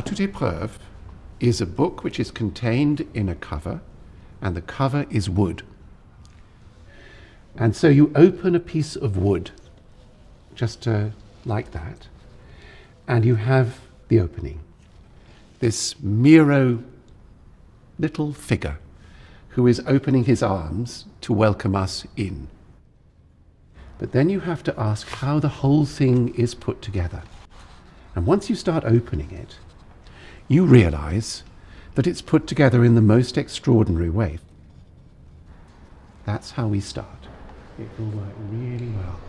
toute épreuve is a book which is contained in a cover, and the cover is wood. And so you open a piece of wood, just like that, and you have the opening. This Miró little figure who is opening his arms to welcome us in. But then you have to ask how the whole thing is put together. And once you start opening it, you realize that it's put together in the most extraordinary way. That's how we start. It will work really well.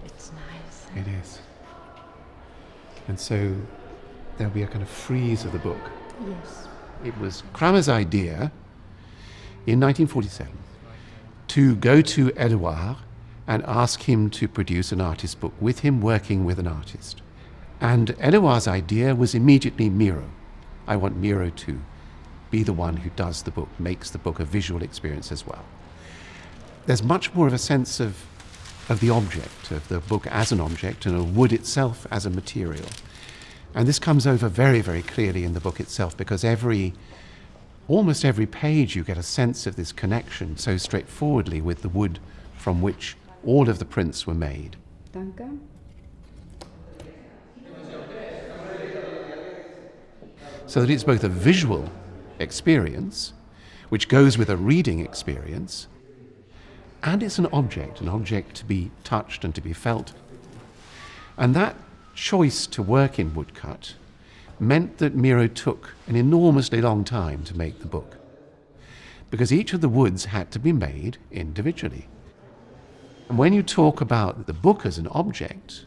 It's nice. It is. And so there'll be a kind of freeze of the book. Yes. It was Cramer's idea in 1947 to go to Éluard and ask him to produce an artist book with him working with an artist. And Éluard's idea was immediately Miró. I want Miró to be the one who does the book, makes the book a visual experience as well. There's much more of a sense of the object, of the book as an object, and of wood itself as a material. And this comes over very, very clearly in the book itself, because almost every page you get a sense of this connection so straightforwardly with the wood from which all of the prints were made. Danke. So that it's both a visual experience, which goes with a reading experience, and it's an object to be touched and to be felt. And that choice to work in woodcut meant that Miró took an enormously long time to make the book, because each of the woods had to be made individually. And when you talk about the book as an object,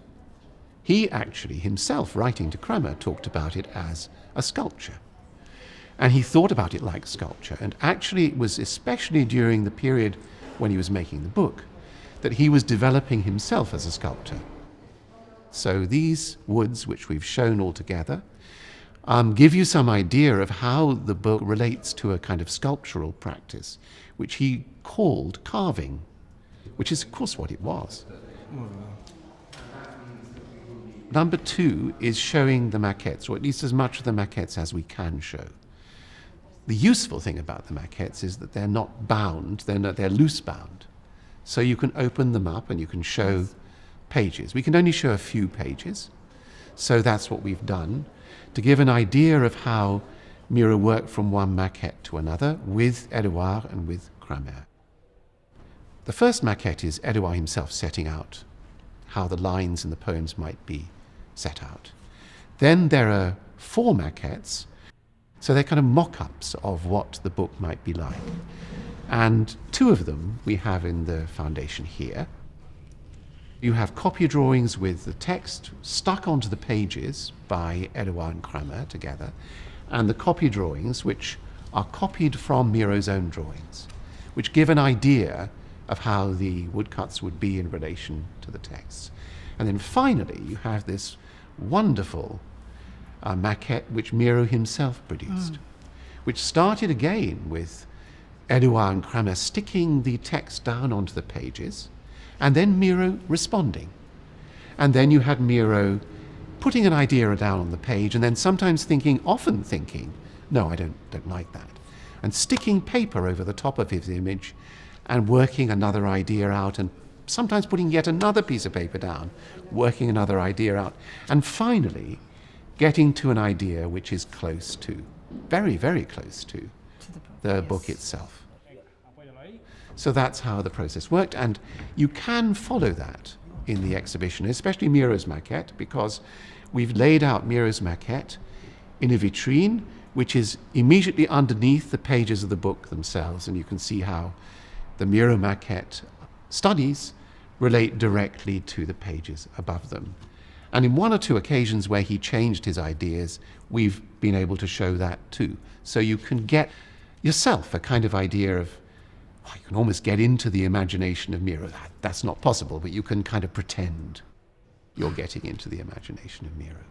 he actually himself, writing to Cramer, talked about it as a sculpture. And he thought about it like sculpture. And actually it was especially during the period when he was making the book that he was developing himself as a sculptor. So these woods, which we've shown all together, give you some idea of how the book relates to a kind of sculptural practice, which he called carving, which is of course what it was. Number 2 is showing the maquettes, or at least as much of the maquettes as we can show. The useful thing about the maquettes is that they're not bound, they're loose bound. So you can open them up and you can show pages. We can only show a few pages, so that's what we've done, to give an idea of how Miró worked from one maquette to another with Éluard and with Cramer. The first maquette is Éluard himself setting out how the lines in the poems might be set out. Then there are 4 maquettes, so they're kind of mock-ups of what the book might be like. And 2 of them we have in the foundation here. You have copy drawings with the text stuck onto the pages by Éluard and Cramer together, and the copy drawings which are copied from Miró's own drawings, which give an idea of how the woodcuts would be in relation to the texts. And then finally you have this wonderful maquette which Miró himself produced, which started again with Éluard and Cramer sticking the text down onto the pages, and then Miró responding. And then you had Miró putting an idea down on the page, and then sometimes often thinking, no, I don't like that, and sticking paper over the top of his image and working another idea out, and sometimes putting yet another piece of paper down, working another idea out, and finally getting to an idea which is close to, very, very close to the book itself. So that's how the process worked, and you can follow that in the exhibition, especially Miró's maquette, because we've laid out Miró's maquette in a vitrine which is immediately underneath the pages of the book themselves, and you can see how the Miró maquette studies relate directly to the pages above them. And in 1 or 2 occasions where he changed his ideas, we've been able to show that too. So you can get yourself a kind of idea of, you can almost get into the imagination of Miró. That's not possible, but you can kind of pretend you're getting into the imagination of Miró.